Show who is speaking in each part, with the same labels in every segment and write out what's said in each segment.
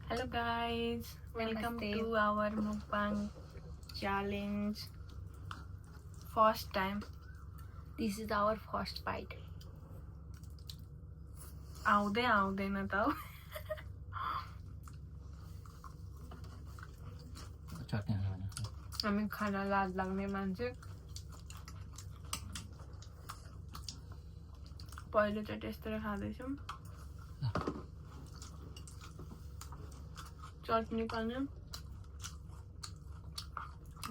Speaker 1: Hello guys, welcome
Speaker 2: Namaste.
Speaker 1: to our mukbang challenge. First time.
Speaker 2: This is our first bite.
Speaker 1: आउँदैन त हौ। हामी खाना लाज लाग्ने मान्छे पहिलोचोटि यस्तो खाँदैछौँ। चटनी पनि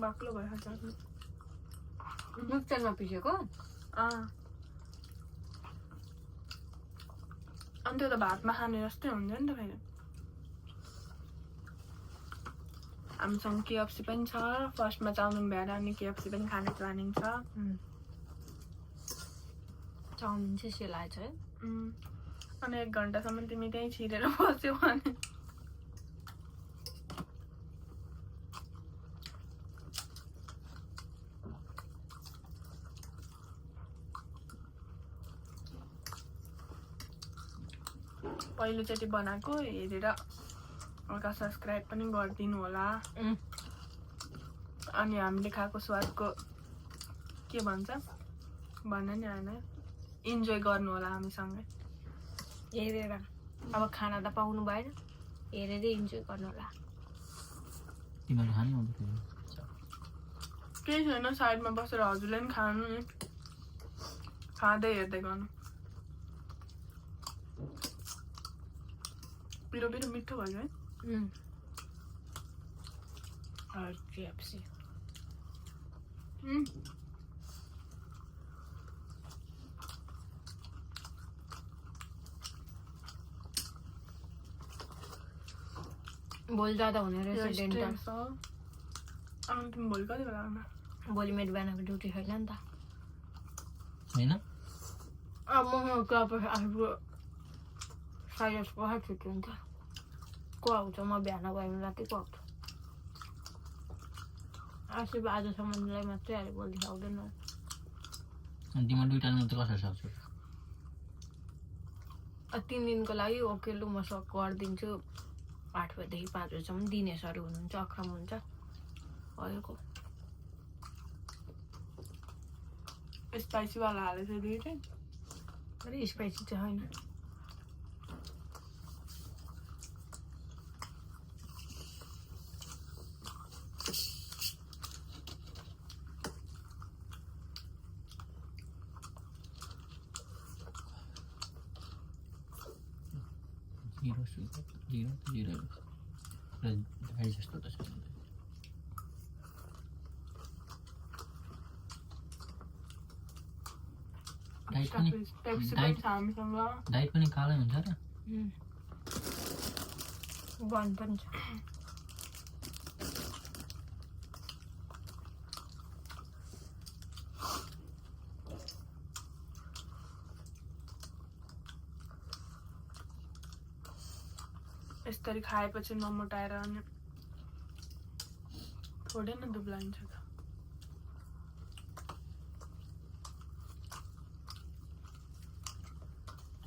Speaker 1: बाक्लो भयो चटनी।
Speaker 2: मिक्सरमा पिसेको?
Speaker 1: अनि त्यो त भातमा खाने जस्तै हुन्छ नि त फेरि। हामीसँग केएफसी पनि छ। फर्स्टमा चाउमिन भ्याएर अनि केएफसी पनि खाने प्लानिङ छ।
Speaker 2: चाउमिन चाहिँ सेलाएछ है।
Speaker 1: अनि 1 घन्टासम्म तिमी त्यहीँ छिरेर बस्यौ भने पहिलोचोटि बनाएको हेरेर हल्का सब्सक्राइब पनि गरिदिनु होला। अनि हामीले खाएको स्वादको के भन्छ भन्न नि हैन, इन्जोय गर्नु होला हामीसँगै
Speaker 2: हेरेर। अब खाना त पाउनु भएन, हेरेरै इन्जोय गर्नु होला।
Speaker 3: तिमीहरू खाने हो त
Speaker 1: केही छैन, साइडमा बसेर हजुरले पनि खानु नि, खाँदै हेर्दै गर्नु। पिरो पिरो मिठो भयो है।
Speaker 2: केएफसी भोलि जाँदा हुने रहेछ डेन्टल।
Speaker 1: अनि तिमी भोलि कति बेला आउनु?
Speaker 2: भोलि मेरो बिहानको ड्युटी छैन नि त।
Speaker 3: होइन
Speaker 2: अब म आफ्नो साइज पखाइ छुट्टी हुन्छ। को आउँछ? म बिहान गयो भने राति को आउँछ? आजसम्म आजसम्मलाई मात्रै आयो, भोलि आउँदैन।
Speaker 3: अनि तिम्रो दुईटामा त कसरी सक्छौ?
Speaker 2: 3 दिनको लागि ओके लु म गरिदिन्छु। 8 बजेदेखि 5 बजीसम्म दिनेशहरू हुनुहुन्छ, अक्रम हुन्छ भएको।
Speaker 1: स्पाइसी वाला हालेछ दुईटै।
Speaker 2: अरे स्पाइसी चाहिँ होइन।
Speaker 3: जिरो भाइ जस्तो त छ। डाइट पनि कालै हुन्छ र?
Speaker 2: बन पनि छ।
Speaker 1: यसरी खाएपछि नमोटाएर अनि थोरै न दुब्लाइन्छ त।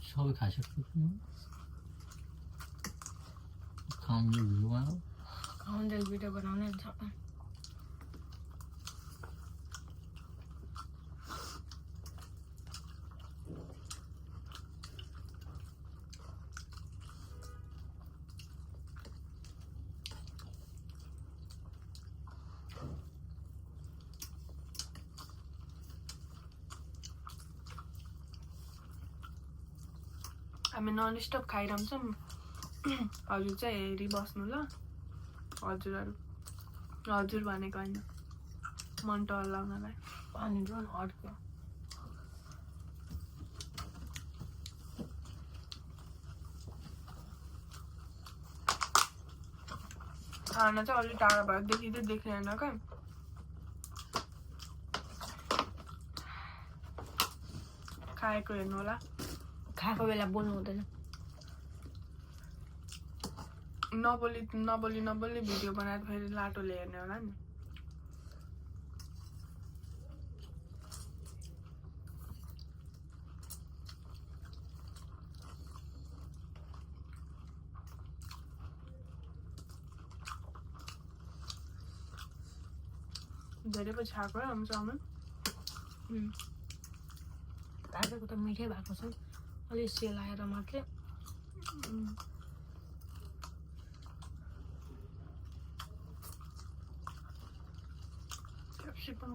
Speaker 3: सबै खाइसक्छु खाउनु
Speaker 2: खाउन्जेल भिडियो बनाउने हुन्छ।
Speaker 1: हामी नन स्टप खाइरहन्छौँ। हजुर चाहिँ हेरिबस्नु ल। हजुर भनेको होइन, मन टल्लाउनलाई।
Speaker 2: पानी झन् अड्क्यो।
Speaker 1: खाना चाहिँ अलिक टाढा भयो, देखिँदै देखिएन क्या। खाएको हेर्नु होला।
Speaker 2: खाएको बेला बोल्नु हुँदैन।
Speaker 1: नबोली भिडियो बनाएर फेरि लाटोले हेर्ने होला नि। धेरै पछि खाएको है चाउमिन
Speaker 2: आजको त मिठै भएको छ अलि सेलाएर मात्रै
Speaker 1: क्याप्सिकम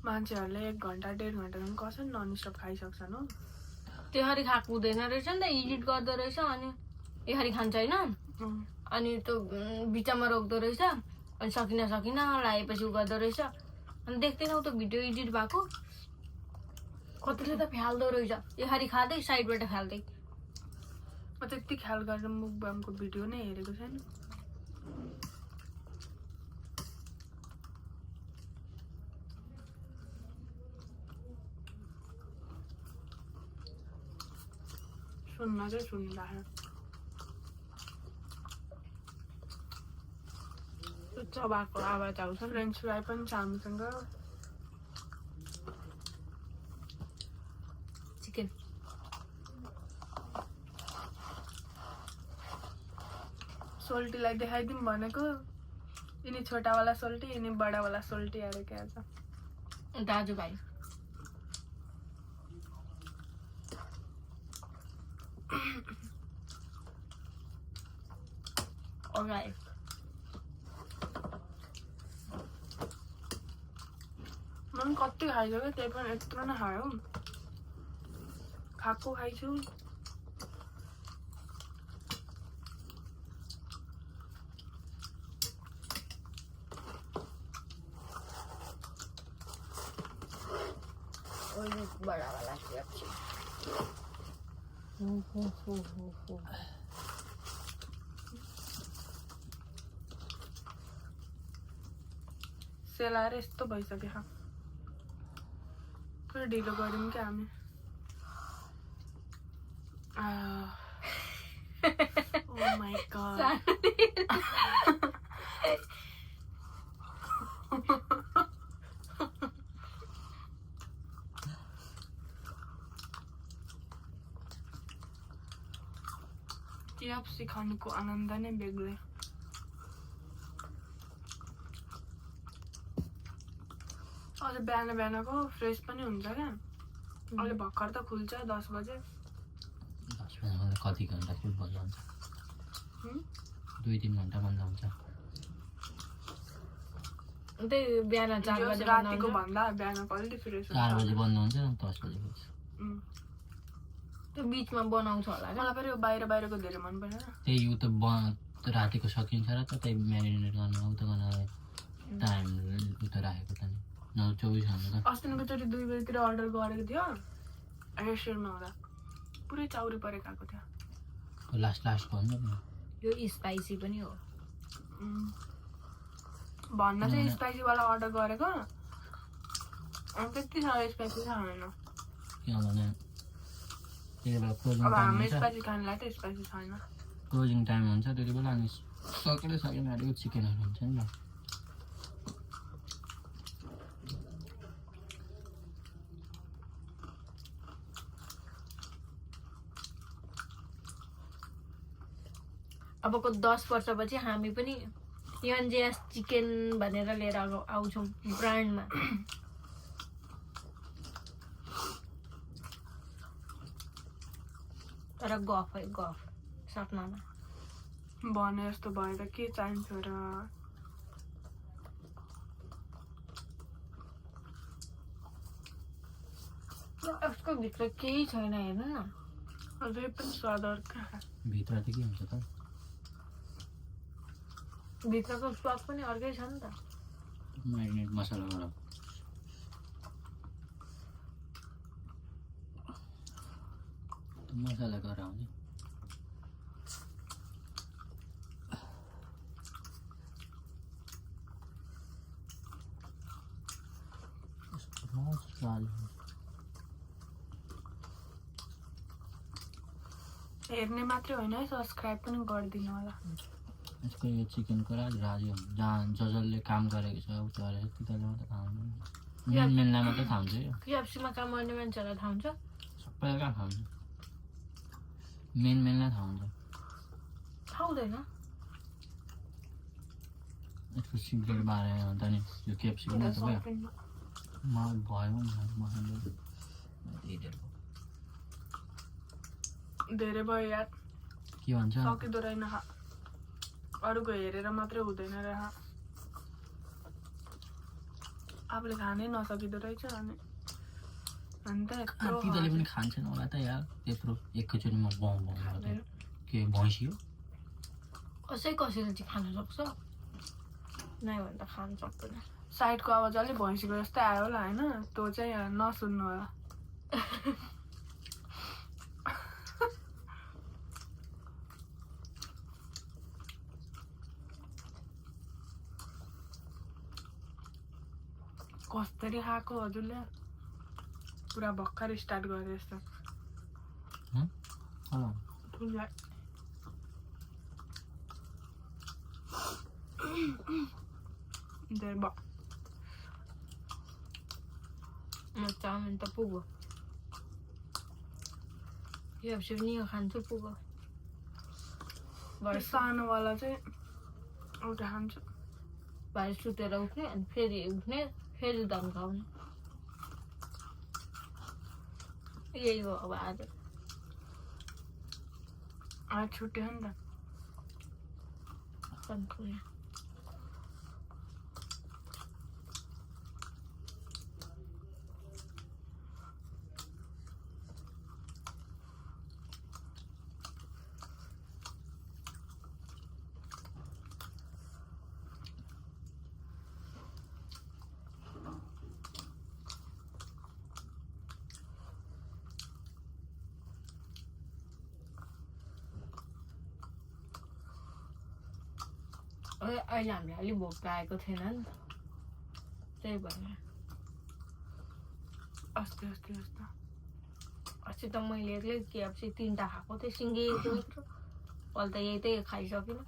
Speaker 1: मान्छेहरूले 1 घन्टा 1.5 घन्टासम्म कसरी ननस्टप खाइसक्छन् हो
Speaker 2: त्यसरी खाएको हुँदैन रहेछ नि त एडिट गर्दो रहेछ अनि यसरी खान्छ होइन अनि त्यो बिचमा रोक्दो रहेछ अनि सकिन लगाएपछि उ गर्दो रहेछ अनि देख्दैनौ त भिडियो एडिट भएको कतिले त फ्याल्दो रहेछ यसरी खाँदै साइडबाट फ्याल्दै
Speaker 1: म त्यति ख्याल गरेर मुकबाङको भिडियो नै हेरेको छैन सुन्न चाहिँ सुनिरहेको
Speaker 2: चबाको आवाज आउँछ
Speaker 1: फ्रेन्च फ्राई पनि छ हामीसँग
Speaker 2: चिकन
Speaker 1: सोल्टीलाई देखाइदिउँ भनेको यिनी छोटावाला सोल्टी यिनी बडावाला सोल्टी अरे क्या छ
Speaker 2: दाजुभाइ Alright.
Speaker 1: मैले कति खाइसक्यो त्यही पनि यत्रो नै खायो खाएको खाइछु
Speaker 2: बड़ा वाला
Speaker 1: सेलाएर यस्तो भइसक्यो पुरा ढिलो गऱ्यौँ क्या हामी Oh my god. KFC खानुको आनन्द नै बेग्लै अझ बिहानको फ्रेस पनि हुन्छ क्या अहिले भर्खर त खुल्छ 10 बजे
Speaker 3: 10 बजे कति घन्टा फुल बन्द हुन्छ 2-3 घन्टा बन्द हुन्छ
Speaker 2: त्यही बिहान 4 बजे
Speaker 1: रातिको भन्दा बिहानको अलि फ्रेस हुन्छ
Speaker 3: 4 बजे बन्द हुन्छ 10 बजे खुल्छ
Speaker 2: त्यो बीचमा बनाउँछ होला
Speaker 1: मलाई फेरि बाहिरको धेरै मन पर्दैन
Speaker 3: त्यही उ त रातिको सकिन्छ र त त्यही म्यारिनेट गर्न उता गर्न टाइम उता राखेको त नि 24 घन्टा त
Speaker 1: अस्तिको चोटि 2 बजेतिर अर्डर गरेको थियो रेस्टुरेन्टमा हुँदा पुरै चाउरी परे खाएको थियो
Speaker 3: लास्ट भन्नु न
Speaker 2: यो स्पाइसी पनि हो
Speaker 1: भन्न चाहिँ स्पाइसी वाला अर्डर गरेको अनि त्यति साह्रो स्पाइसी खाएन
Speaker 3: किनभने त्यति बेला क्लोजिङ
Speaker 1: अब
Speaker 3: टाइम
Speaker 1: हामी
Speaker 3: हुन्छ
Speaker 1: स्पाइसी खानेलाई त स्पाइसी छैन
Speaker 3: क्लोजिङ टाइम हुन्छ त्यति बेला अनि सकेन अलिक चिकनहरू हुन्छ नि त
Speaker 2: अबको 10 वर्षपछि हामी पनि Jeni'S चिकन भनेर लिएर आउँछौँ ब्रान्डमा तर गफ है गफ सपनामा
Speaker 1: भने जस्तो भएर के चाहिन्छ र
Speaker 2: यसको भित्र केही छैन हेर्नु न
Speaker 1: अझै पनि स्वाद अर्का
Speaker 3: भित्र त के हुन्छ त
Speaker 2: भित्रको स्वाद पनि अर्कै छ नि त
Speaker 3: म्यारिनेट मसला गर मसला गराउने
Speaker 1: हेर्ने मात्रै होइन है सब्सक्राइब पनि गरिदिनु होला
Speaker 3: यसको यो चिकनको राज राजी हुन्छ जहाँ जसले काम गरेको छ उनीहरूले त्यतिले मात्रै खानु मेनलाई मात्रै थाहा हुन्छ यो
Speaker 2: KFC-मा काम गर्ने मान्छेहरूलाई थाहा हुन्छ
Speaker 3: सबैलाई कहाँ थाहा हुन्छ मेनलाई थाहा हुन्छ
Speaker 2: थाहा हुँदैन
Speaker 3: यसको सिक्रेट बारे अन्त नि यो केएफसी पनि त भयो मलाई भयो
Speaker 1: धेरै भयो यार
Speaker 3: के भन्छ
Speaker 1: सकिँदो रहेन अरूको हेरेर मात्रै हुँदैन रह आफूले खानै नसकिँदो रहेछ अनि अन्त
Speaker 3: तिनीहरूले पनि खान्छन् होला त यार त्यत्रो एकैचोटिमा बाउ के भैँसी हो
Speaker 2: कसैले चाहिँ खान सक्छ नै भने त खान सक्दैन
Speaker 1: साइडको आवाज अलिक भैँसीको जस्तै आयो होला होइन त्यो चाहिँ नसुन्नु होला कसरी खाएको हजुरले पुरा भर्खर स्टार्ट गरे जस्तो
Speaker 2: चाउमिन त पुग्यो KFC पनि यो खान्छु पुग्यो
Speaker 1: सानोवाला चाहिँ एउटा खान्छु
Speaker 2: भाइ सुतेर उठ्ने अनि फेरि उठ्ने फेरि धन्काउने यही हो अब आज
Speaker 1: छुट्यो नि त
Speaker 2: धन्काउने अहिले हामीलाई अलिक भोक लागेको थिएन नि त त्यही भएर अस्ति त मैले एक्लै KFC 3टा खाएको थिएँ सिङ्गेको यत्रो अहिले त यही त्यही खाइसकिनँ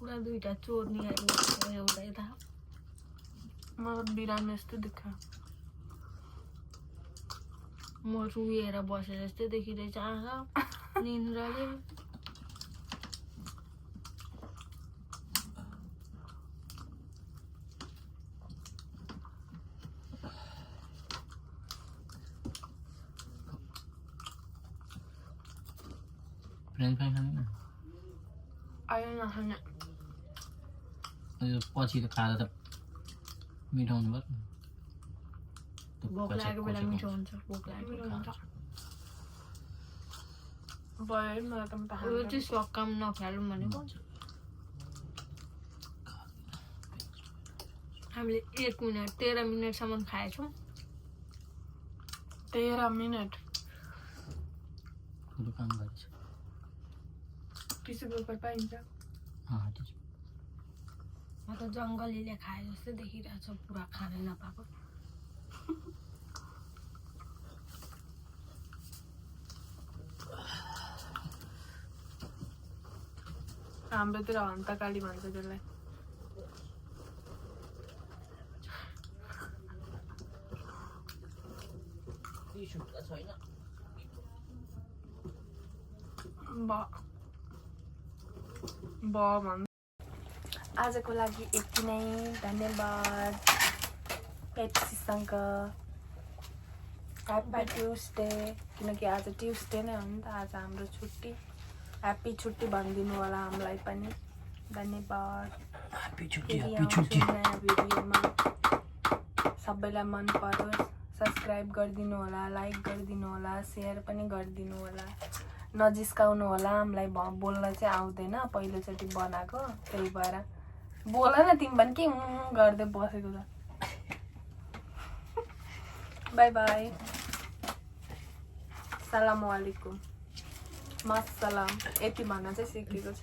Speaker 2: पुरा दुईटा चोर्नी आइरहेको एउटा यता
Speaker 1: मलाई बिरामी जस्तो देख्छ
Speaker 2: म रुएर बसे जस्तै देखिरहेछ आँखा निन्द्राले
Speaker 3: फ्रेन्च फ्राई खाँदैन
Speaker 1: आयो नखाने
Speaker 3: पछि त खाँदा त मिठो हुनु
Speaker 2: भोक लागेको बेला मिठो हुन्छ भोक लागेको
Speaker 1: भयो मलाई त
Speaker 2: चाहिँ सब काम नखालौँ भनेको हामीले 1 मिनट 13 मिनटसम्म खाएछौँ
Speaker 1: 13 मिनट
Speaker 3: ठुलो काम गरेछ
Speaker 1: टिस्यु पेपर पाइन्छ
Speaker 2: म त जङ्गलीले खाए जस्तै देखिरहेछ पुरा खानै नपाएको
Speaker 1: हाम्रोतिर हन्तकाली भन्छ त्यसलाई आजको लागि यति नै धन्यवाद पेप्सीसँग ह्याप्पी ट्युसडे किनकि आज ट्युसडे नै हो नि त आज हाम्रो छुट्टी ह्याप्पी छुट्टी भनिदिनु होला हामीलाई पनि धन्यवाद नयाँ भिडियोमा सबैलाई मन परोस् सब्सक्राइब गरिदिनु होला लाइक गरिदिनु होला सेयर पनि गरिदिनु होला नजिस्काउनु होला हामीलाई बोल्न चाहिँ आउँदैन पहिलोचोटि बनाएको त्यही भएर बोल न तिमी पनि के गर्दै बसेको त बाई बाई सलाम वालेकुम मसलाम यति भन्न चाहिँ सिकेको छ